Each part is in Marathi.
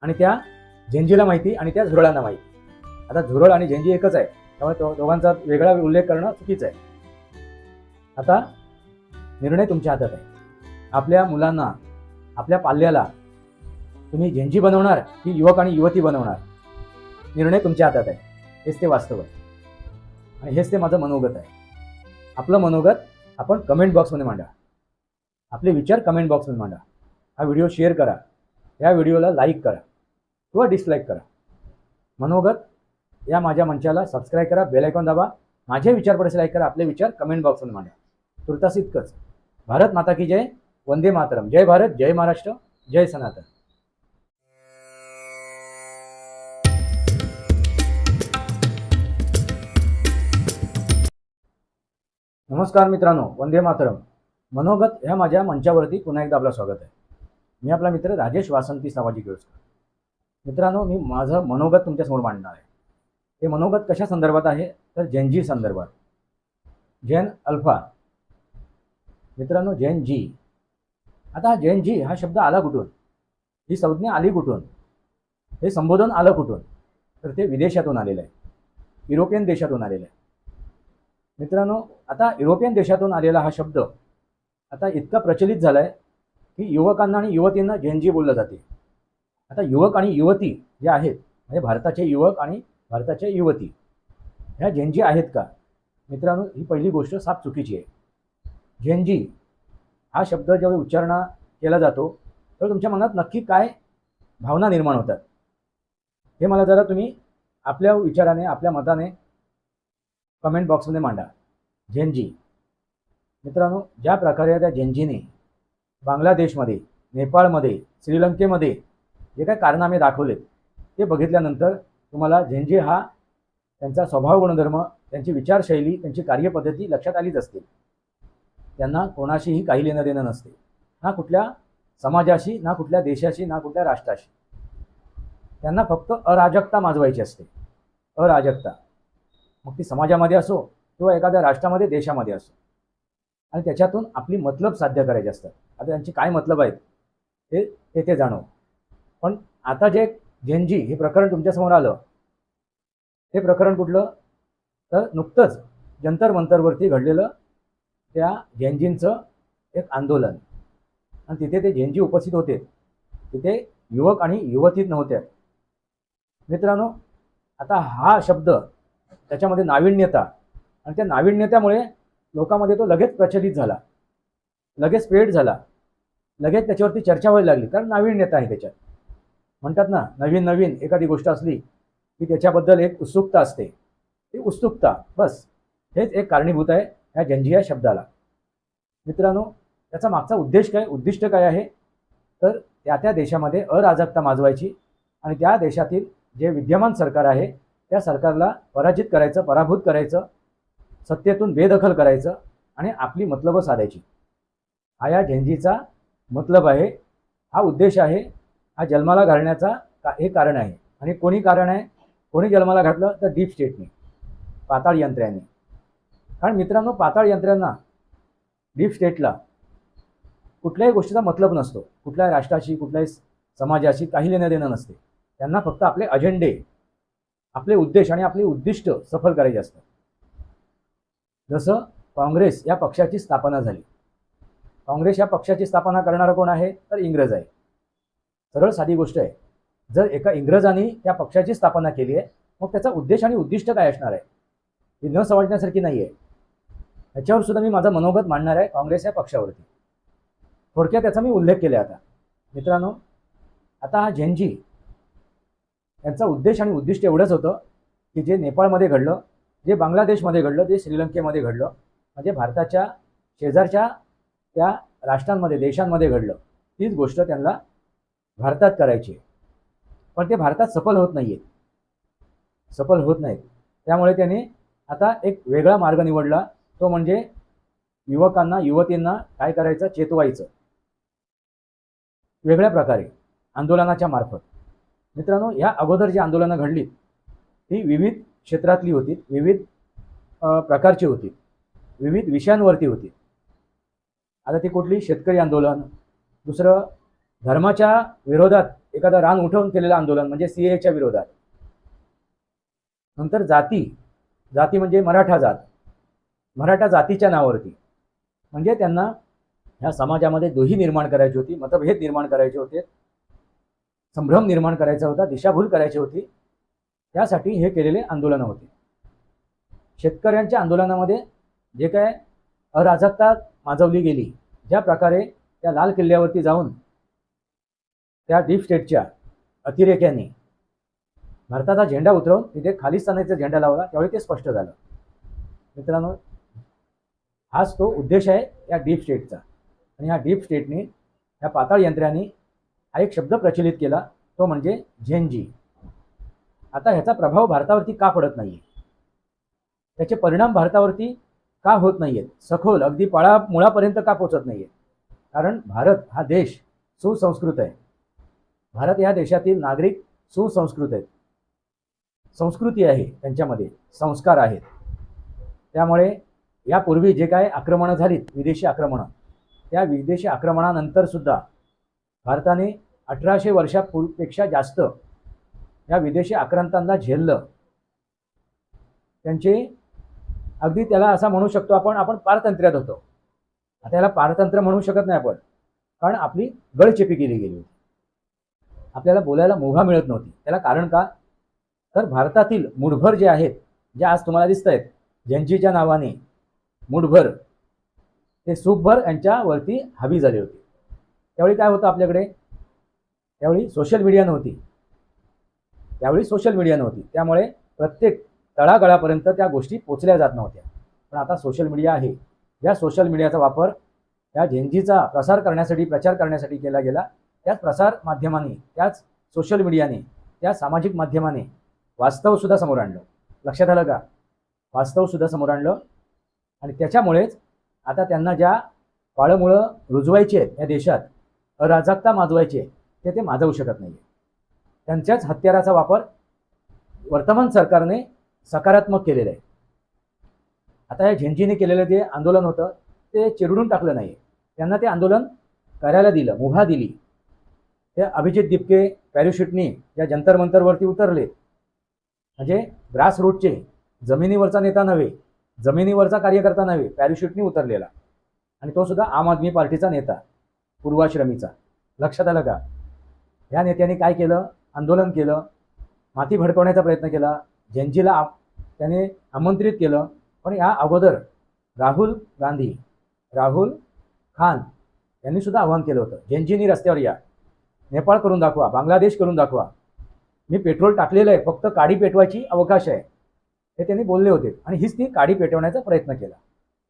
आणि त्या झेंजीला माहिती आणि त्या झुरळांना माहिती. आता झुरळ आणि झेंजी एकच आहे, त्यामुळे दोघांचा वेगळा उल्लेख करणं चुकीचं आहे. आता निर्णय तुमच्या हातात आहे. आपल्या मुलांना, आपल्या पाल्याला तुम्ही झेंजी बनवणार की युवक आणि युवती बनवणार, निर्णय तुमच्या हातात आहे. हेच ते वास्तव आहे आणि हेच ते माझं मनोगत आहे. आपलं मनोगत आपण कमेंट बॉक्समध्ये मांडा. आपले विचार कमेंट बॉक्समध्ये मांडा. हा व्हिडिओ शेअर करा, या व्हिडिओला लाईक करा किंवा डिसलाईक करा. मनोगत या माझ्या मंचाला सबस्क्राईब करा, बेल आयकॉन दाबा, माझे विचार पडसे लाईक करा, आपले विचार कमेंट बॉक्समध्ये मांडा. तुर्तास इतकंच. भारत माता की जय, वंदे मातरम. जय भारत, जय महाराष्ट्र, जय सनातन. नमस्कार मित्रांनो, वंदे मातरम. मनोगत ह्या माझ्या मंचावरती पुन्हा एकदा आपलं स्वागत आहे. मी आपला मित्र राजेश वासंती सामाजिक व्यवस्था. मित्रांनो, मी माझं मनोगत तुमच्यासमोर मांडणार आहे. हे मनोगत कशा संदर्भात आहे तर जेन संदर्भात. जेन अल्फा. मित्रांनो, जेन जी. आता जेन जी हा शब्द आला कुठून, ही संज्ञा आली कुठून, हे संबोधन आलं कुठून, तर ते विदेशातून आलेलं आहे, युरोपियन देशातून आलेलं आहे. मित्रांनो, आता युरोपियन देशातून आलेला हा शब्द आता इतका प्रचलित झाला आहे की युवकांना आणि युवतींना जेनजी बोललं जाते. आता युवक आणि युवती जे आहेत, म्हणजे भारताचे युवक आणि भारताच्या युवती, ह्या जेनजी आहेत का? मित्रांनो, ही पहिली गोष्ट साफ चुकीची आहे. जेनजी हा शब्द जेव्हा उच्चारण केला जातो तर तुमच्या मनात नक्की काय भावना निर्माण होतात, हे मला जरा तुम्ही आपल्या विचाराने, आपल्या मताने कमेंट बॉक्समध्ये मांडा. जेनजी. मित्रांनो, ज्या प्रकारे त्या जेनजीने बांगलादेशमध्ये, नेपाळमध्ये, श्रीलंकेमध्ये जे काही कारनामे दाखवलेत ते बघितल्यानंतर तुम्हाला जेनजी हा त्यांचा स्वभाव गुणधर्म, त्यांची विचारशैली, त्यांची कार्यपद्धती लक्षात आलीच असते. त्यांना कोणाशीही काही लेणं देणं नसते, ना कुठल्या समाजाशी, ना कुठल्या देशाशी, ना कुठल्या राष्ट्राशी. त्यांना फक्त अराजकता माजवायची असते, अराजकता. मग ती समाजामध्ये असो किंवा एखाद्या राष्ट्रामध्ये, देशामध्ये असो, आणि त्याच्यातून आपली मतलब साध्य करायचे असतात. आता त्यांची काय मतलब आहेत ते ते जाणव. पण आता जे जेनजी हे प्रकरण तुमच्यासमोर आलं, ते प्रकरण कुठलं तर नुकतंच जंतर मंतरवरती घडलेलं त्या जेनजींचं एक आंदोलन. आणि तिथे ते जेनजी उपस्थित होते, तिथे युवक आणि युवती नव्हत्या. मित्रांनो, आता हा शब्द, त्याच्यामध्ये नाविन्यता, आणि त्या नाविन्यतेमुळे लोकांमध्ये तो लगेच प्रचलित झाला, लगेच स्प्रेड झाला, लगेच त्याच्यावरती चर्चा व्हायला लागली, कारण नाविन्यता आहे त्याच्यात. म्हणतात ना, नवीन नवीन एखादी गोष्ट असली की त्याच्याबद्दल एक उत्सुकता असते. ती उत्सुकता, बस हेच एक कारणीभूत आहे ह्या जेनजी या शब्दाला. मित्रांनो, त्याचा मागचा उद्देश काय, उद्दिष्ट काय आहे तर त्या देशामध्ये अराजकता माजवायची आणि त्या देशातील जे विद्यमान सरकार आहे त्या सरकारला पराजित करायचं, पराभूत करायचं, सत्तेतून बेदखल करायचं आणि आपली मतलब साधायची. हा या जेनजीचा मतलब आहे, हा उद्देश आहे, हा जन्माला घालण्याचा हे कारण आहे. आणि कोणी कारण आहे, कोणी जन्माला घातलं तर डीप स्टेटने, पाताळ यंत्र्याने. कारण मित्रांनो, पाताळ यंत्र्यांना, डीप स्टेटला कुठल्याही गोष्टीचा मतलब नसतो, कुठल्याही राष्ट्राशी, कुठल्याही समाजाशी काही लेणं देणं नसते. त्यांना फक्त आपले अजेंडे, आपले उद्देश आणि आपले उद्दिष्ट सफल करायचे असतात. जसं काँग्रेस या पक्षाची स्थापना झाली. काँग्रेस या पक्षाची स्थापना करणारा कोण आहे तर इंग्रज आहे. सरळ साधी गोष्ट आहे. जर एका इंग्रजांनी त्या पक्षाची स्थापना केली आहे, मग त्याचा उद्देश आणि उद्दिष्ट काय असणार आहे, ही न समजण्यासारखी नाही आहे. याच्यावर सुद्धा मी माझं मनोगत मांडणार आहे काँग्रेस या पक्षावरती. थोडक्यात त्याचा मी उल्लेख केला आता. मित्रांनो, आता हा जेनजी यांचा उद्देश आणि उद्दिष्ट एवढंच होतं की जे नेपाळमध्ये घडलं, जे बांगलादेशमध्ये घडलं, जे श्रीलंकेमध्ये घडलं, म्हणजे भारताच्या शेजारच्या त्या राष्ट्रांमध्ये, देशांमध्ये घडलं, तीच गोष्ट त्यांना भारतात करायची आहे. पण ते भारतात सफल होत नाही आहेत, सफल होत नाहीत. त्यामुळे त्यांनी आता एक वेगळा मार्ग निवडला, तो म्हणजे युवकांना, युवतींना काय करायचं, चेतवायचं वेगळ्या प्रकारे, आंदोलनाच्या मार्फत. मित्रांनो, या अगोदर जी आंदोलनं घडली ती विविध क्षेत्रातली होती, विविध प्रकारची होती, विविध विषयांवरती होती. आता ती कुठली, शेतकरी आंदोलन, दुसरं धर्माच्या विरोधात एखादं रान उठवून केलेलं आंदोलन म्हणजे सीएच्या विरोधात. नंतर जाती, जाती म्हणजे मराठा जात, मराठा जातीच्या नावावरती, म्हणजे त्यांना ह्या समाजामध्ये दुही निर्माण करायची होती, मतभेद निर्माण करायचे होते, संभ्रम निर्माण करायचा होता, दिशाभूल करायची होती. त्यासाठी हे केलेले आंदोलनं होते. शेतकऱ्यांच्या आंदोलनामध्ये जे काय अराजकता माजवली गेली, ज्या प्रकारे त्या लाल किल्ल्यावरती जाऊन त्या डीप स्टेटच्या अतिरेक्यांनी भारताचा झेंडा उतरवून तिथे खालिस्तानाचा झेंडा लावला, त्यावेळी ते स्पष्ट झालं. मित्रांनो, हाच तो उद्देश आहे या डीप स्टेटचा. आणि ह्या डीप स्टेटने, ह्या पाताळ यंत्र्यांनी हा एक शब्द प्रचलित केला, तो म्हणजे झेंजी. आता ह्याचा प्रभाव भारतावरती का पडत नाही, त्याचे परिणाम भारतावरती का होत नाही आहेत, सखोल अगदी मुळापर्यंत का पोचत नाही आहेत? कारण भारत हा देश सुसंस्कृत आहे. भारत या देशातील नागरिक सुसंस्कृत आहेत, संस्कृती आहे, त्यांच्यामध्ये संस्कार आहेत. त्यामुळे यापूर्वी जे काय आक्रमणं झालीत, विदेशी आक्रमणं, त्या विदेशी आक्रमणानंतर सुद्धा भारताने 1800 वर्षापेक्षा जास्त या विदेशी आक्रांतांना झेललं. त्यांचे अगदी त्याला असा म्हणू शकतो आपण पारतंत्र्यात होतो. आता याला पारतंत्र्य म्हणू शकत नाही आपण, कारण आपली गळचेपी केली गेली होती, आपल्याला बोलायला मुभा मिळत नव्हती. त्याला कारण का, तर भारतातील मुठभर जे आहेत, जे आज तुम्हाला दिसत आहेत झेंजीच्या नावाने मुठभर, ते सूपभर यांच्यावरती हावी झाले होते. त्यावेळी काय होतं आपल्याकडे, त्यावेळी सोशल मीडिया नव्हती, त्यामुळे प्रत्येक तळागाळापर्यंत त्या गोष्टी पोचल्या जात नव्हत्या. पण आता सोशल मीडिया आहे. या सोशल मीडियाचा वापर या झेंजीचा प्रसार करण्यासाठी, प्रचार करण्यासाठी केला गेला. त्याच प्रसार माध्यमाने, त्याच सोशल मीडियाने, त्या सामाजिक माध्यमाने वास्तवसुद्धा समोर आणलं. लक्षात आलं का? वास्तवसुद्धा समोर आणलं. आणि त्याच्यामुळेच आता त्यांना ज्या पाळमुळं रुजवायची आहेत या देशात, अराजकता माजवायची आहे, ते माजवू शकत नाही. त्यांच्याच हत्याराचा वापर वर्तमान सरकारने सकारात्मक केलेलं आहे. आता या झेंजीने केलेलं जे आंदोलन होतं ते चिरडून टाकलं नाही, त्यांना ते आंदोलन करायला दिलं, मुभा दिली. ते अभिजित दिपके पॅराशूटनी या जंतर मंतरवरती उतरले, म्हणजे ग्रास रूटचे, जमिनीवरचा नेता नव्हे, जमिनीवरचा कार्यकर्ता नव्हे, पॅराशूटनी उतरलेला, आणि तो सुद्धा आम आदमी पार्टीचा नेता, पूर्वाश्रमीचा. लक्षात आलं का? या नेत्यांनी काय केलं, आंदोलन केलं, माती भडकवण्याचा प्रयत्न केला, झेंजीला त्याने आमंत्रित केलं. पण या अगोदर राहुल खान यांनी सुद्धा आवाहन केलं होतं, झेंजीनी रस्त्यावर या, नेपाळ करून दाखवा, बांगलादेश करून दाखवा, मी पेट्रोल टाकलेलं आहे, फक्त काडी पेटवायची अवकाश आहे, हे त्यांनी बोलले होते. आणि हीच ती काडी पेटवण्याचा प्रयत्न केला.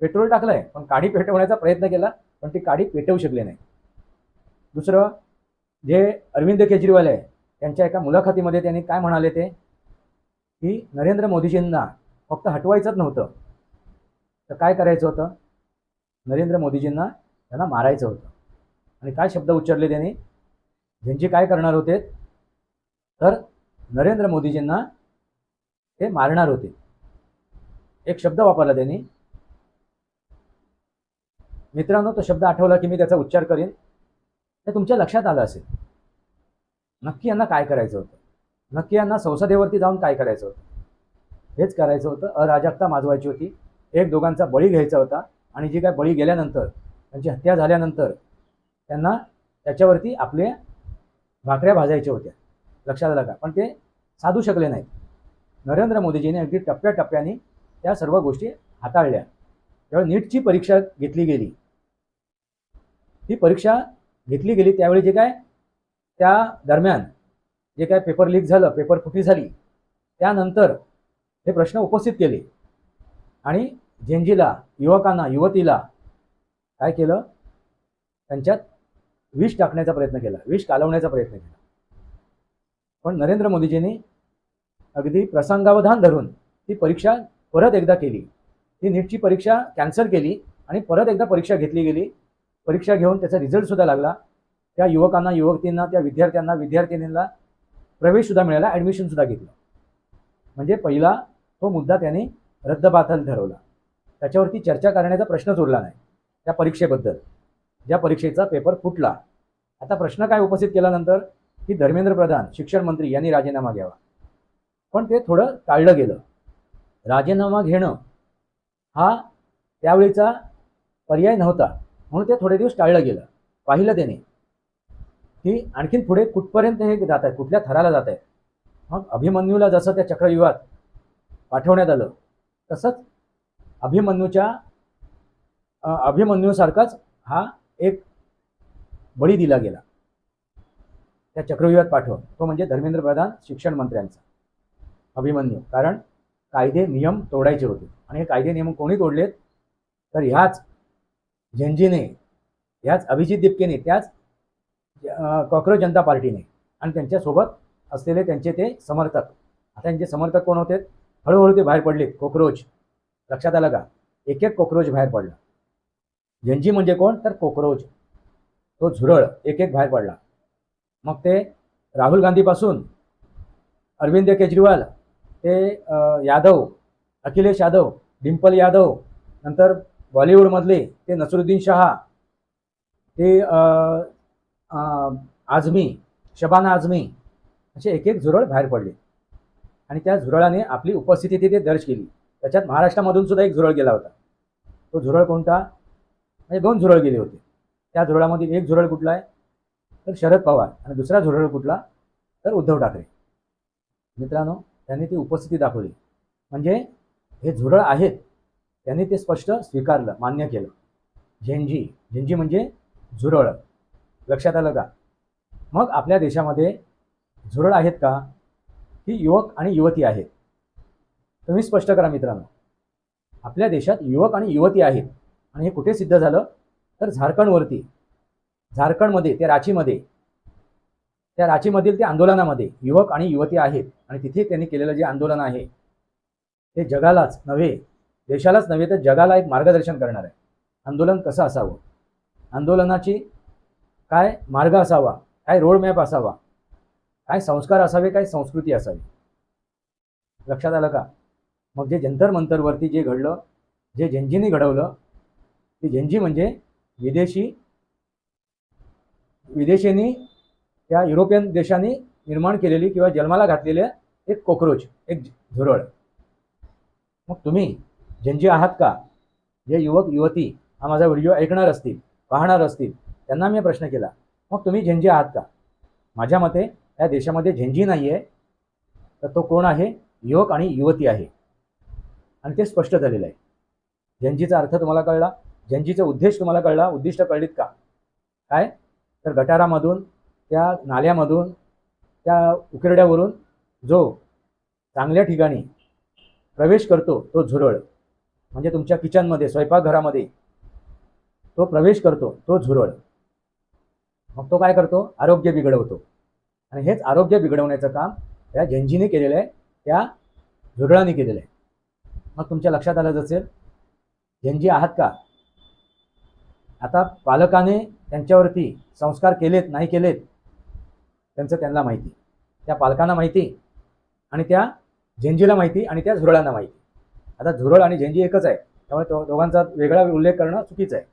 पेट्रोल टाकलंय पण काडी पेटवण्याचा प्रयत्न केला, पण ती काडी पेटवू शकले नाही. दुसरं, जे अरविंद केजरीवाल आहे, त्यांच्या एका मुलाखतीमध्ये त्यांनी काय म्हणाले ते, की नरेंद्र मोदीजींना फक्त हटवायचंच नव्हतं, तर काय करायचं होतं, नरेंद्र मोदीजींना त्यांना मारायचं होतं. आणि काय शब्द उच्चारले त्यांनी, झेंजी काय करणार होते, तर नरेंद्र मोदीजींना ते मारणार होते. एक शब्द वापरला त्यांनी. मित्रांनो, तो शब्द आठवला की मी त्याचा उच्चार करीन, ते तुमच्या लक्षात आलं असेल. नक्की यांना काय करायचं होतं, नक्की यांना संसदेवरती जाऊन काय करायचं होतं, हेच करायचं होतं. अराजकता माजवायची होती, एक दोघांचा बळी घ्यायचा होता. आणि जी काय बळी गेल्यानंतर, त्यांची हत्या झाल्यानंतर, त्यांना त्याच्यावरती आपल्या भाकऱ्या भाजायच्या होत्या. लक्षात आलं का? पण ते साधू शकले नाहीत. नरेंद्र मोदीजीने अगदी टप्प्याटप्प्याने त्या सर्व गोष्टी हाताळल्या. त्यावेळी नीटची परीक्षा घेतली गेली, ती परीक्षा घेतली गेली त्यावेळी जे काय त्या दरम्यान जे काय पेपर लीक झालं, पेपर फुटी झाली, त्यानंतर हे प्रश्न उपस्थित केले. आणि झेंजीला, युवकांना, युवतीला काय केलं, त्यांच्यात विष टाकण्याचा प्रयत्न केला, विष कालवण्याचा प्रयत्न केला. पण नरेंद्र मोदीजींनी अगदी प्रसंगावधान धरून ती परीक्षा परत एकदा केली. ती नीटची परीक्षा कॅन्सल केली आणि परत एकदा परीक्षा घेतली गेली. परीक्षा घेऊन त्याचा रिझल्टसुद्धा लागला. त्या युवकांना, युवतींना, त्या विद्यार्थ्यांना, विद्यार्थिनींना प्रवेशसुद्धा मिळाला, ॲडमिशनसुद्धा घेतलं. म्हणजे पहिला तो मुद्दा त्याने रद्दबातल ठरवला. त्याच्यावरती चर्चा करण्याचा प्रश्नच उरला नाही. त्या परीक्षेबद्दल, ज्या परीक्षेचा पेपर फुटला, आता प्रश्न काय उपस्थित केल्यानंतर की धर्मेंद्र प्रधान शिक्षण मंत्री यांनी राजीनामा घ्यावा, पण ते थोडं टाळलं गेलं. राजीनामा घेणं हा त्यावेळीचा पर्याय नव्हता, म्हणून ते थोडे दिवस टाळलं गेलं. पाहिलं त्याने की आणखीन पुढे कुठपर्यंत हे जात आहे, कुठल्या थराला जात आहे. मग अभिमन्यूला जसं त्या चक्रव्यूहात पाठवण्यात आलं, तसंच अभिमन्यूसारखाच हा एक बळी दिला गेला त्या चक्रव्यूहात पाठवून, तो म्हणजे धर्मेंद्र प्रधान शिक्षण मंत्र्यांचा अभिमन्यू. कारण कायदे नियम तोडायचे होते, आणि हे कायदे नियम कोणी तोडलेत तर ह्याच झेंजीने, ह्याच अभिजित दिपकेने, त्याच कॉक्रोच जनता पार्टीने आणि त्यांच्यासोबत असलेले त्यांचे ते समर्थक. आता त्यांचे समर्थक कोण होते? हळूहळू ते बाहेर पडलेत कोक्रोच. लक्षात आलं का? एक एक कोक्रोच बाहेर पडला. झेंजी म्हणजे कोण तर कोक्रोच, तो झुरळ एक एक बाहेर पडला. मग ते राहुल गांधीपासून अरविंद केजरीवाल, ते यादव, अखिलेश यादव, डिंपल यादव, नंतर बॉलिवूडमधले ते नसरुद्दीन शहा, ते आझमी, शबाना आझमी, असे एक एक झुरळ बाहेर पडले. आणि त्या झुरळाने आपली उपस्थिती तिथे दर्ज केली. त्याच्यात महाराष्ट्रामधून सुद्धा एक झुरळ गेला होता. तो झुरळ कोणता? म्हणजे 2 झुरळ गेले होते. त्या झुरळामध्ये एक झुरळ कुठला आहे तर शरद पवार, आणि दुसरा झुरळ कुठला तर उद्धव ठाकरे. मित्रांनो, त्यांनी ती उपस्थिती दाखवली, म्हणजे हे झुरळ आहेत, त्यांनी ते स्पष्ट स्वीकारलं, मान्य केलं. झेंजी म्हणजे झुरळ. लक्षात आलं का? मग आपल्या देशामध्ये झुरळ आहेत का की युवक आणि युवती आहेत? तुम्ही स्पष्ट करा मित्रांनो. आपल्या देशात युवक आणि युवती आहेत, आणि हे कुठे सिद्ध झालं तर झारखंडमध्ये, त्या रांचीमधील त्या आंदोलनामध्ये युवक आणि युवती आहेत. आणि तिथे त्यांनी केलेलं जे आंदोलन आहे ते जगालाच नव्हे, देशालाच नव्हे, तर जगाला एक मार्गदर्शन करणार आहे. आंदोलन कसं असावं, आंदोलनाची काय मार्ग असावा, काय रोड मॅप असावा, काय संस्कार असावे, काय संस्कृती असावी. लक्षात आलं का? मग जे जंतर मंतरवरती जे घडलं, जे झेंजीने घडवलं, ते झेंजी म्हणजे विदेशींनी, त्या युरोपियन देशांनी निर्माण केलेली किंवा जन्माला घातलेल्या एक कोक्रोच, एक झुरळ. मग तुम्ही झेंजी आहात का? जे युवक युवती हा माझा व्हिडिओ ऐकणार असतील, पाहणार असतील, त्यांना मी प्रश्न केला, मग तुम्ही झेंजी आहात का? माझ्या मते या देशामध्ये झेंजी नाही आहे, तर तो कोण आहे? युवक आणि युवती आहे. आणि ते स्पष्ट झालेलं आहे. झेंजीचा अर्थ तुम्हाला कळला, झेंजीचा उद्देश तुम्हाला कळला, उद्दिष्ट कळलीत का? काय तर गटारामधून, त्या नाल्यामधून, त्या उकिरड्यावरून जो चांगल्या ठिकाणी प्रवेश करतो तो झुरळ, म्हणजे तुमच्या किचनमध्ये, स्वयंपाकघरामध्ये तो प्रवेश करतो तो झुरळ. मग तो काय करतो? आरोग्य बिघडवतो. आणि हेच आरोग्य बिघडवण्याचं काम त्या झेंजीने केलेलं आहे, त्या झुरळाने केलेलं आहे. मग तुमच्या लक्षात आलं असेल, झेंजी आहात का? आता पालकाने त्यांच्यावरती संस्कार केलेत नाही केलेत त्यांचं त्यांना माहिती, त्या पालकांना माहिती, आणि त्या झेंजीला माहिती, आणि त्या झुरळांना माहिती. आता झुरळ आणि झेंजी एकच आहे, त्यामुळे दोघांचा वेगळा उल्लेख करणं चुकीचं आहे.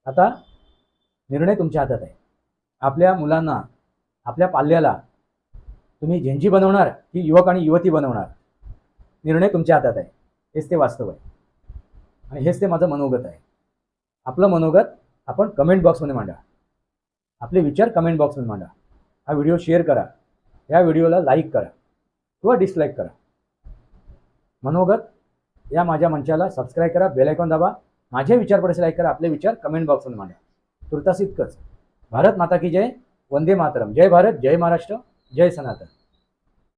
आता निर्णय तुमच्या हातात आहे. आपल्या मुलांना, आपल्या पाल्याला तुम्ही झेंजी बनवणार की युवक आणि युवती बनवणार, निर्णय तुमच्या हातात आहे. हेच ते वास्तव आहे, आणि हेच ते माझं मनोगत आहे. आपलं मनोगत आपण कमेंट बॉक्समध्ये मांडा, आपले विचार कमेंट बॉक्समध्ये मांडा. हा व्हिडिओ शेअर करा, या व्हिडिओला लाईक करा किंवा डिसलाईक करा. मनोगत या माझ्या मंचाला सबस्क्राईब करा, बेल आयकॉन दाबा, माझे विचार पडसे लाईक करा, आपले विचार कमेंट बॉक्समध्ये मांडा. तुर्तास इतकंच. भारत माता की जय, वंदे मातरम. जय भारत, जय महाराष्ट्र, जय सनातन.